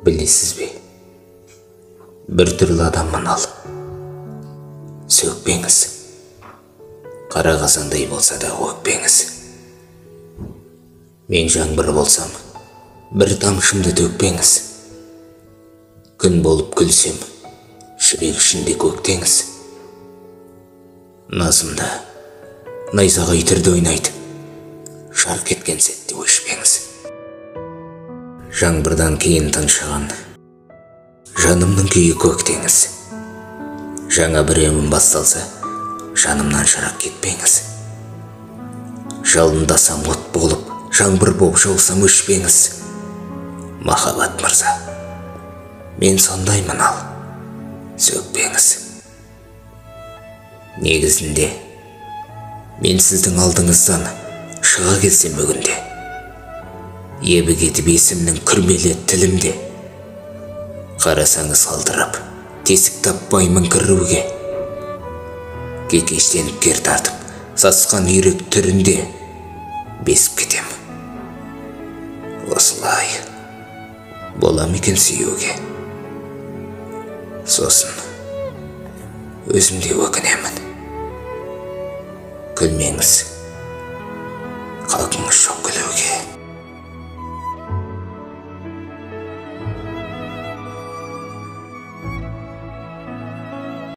Білесіз бе, бір түрлі адаммын ал. Сөкпеңіз. Қара қазандай болса да өкпеңіз. Мен жаңбыр болсам, бір тамшымды төкпеңіз. Күн болып күлсем, жүрек ішінде көктеңіз. Назымда найзағай түрде ойнайды, жарқ еткен сәтте өшпеңіз. Жаңбырдан кейін тыншыған жанымның күйі көктеңіз. Жаңа бір емін басталса, жанымнан шырақ кетпеңіз. Жалындасам от болып, жаңбыр болып жаусам өшпеңіз. Махаббат мырза, мен сондаймын ал, сөкпеңіз. Негізінде, мен сіздің алдыңыздан шыға келсем бүгінде, ебі кетіп есімнің күрмелі тілімде. Қарасаңыз қалдырап, тесік таппаймын кіруге. Кекештеніп кер тартып, сасқан үйрек түрінде бесіп кетем. Осылай болам екен сүюге. Сосын өзімде өкінемін. Күлмеңіз, қақыңыз жоқ.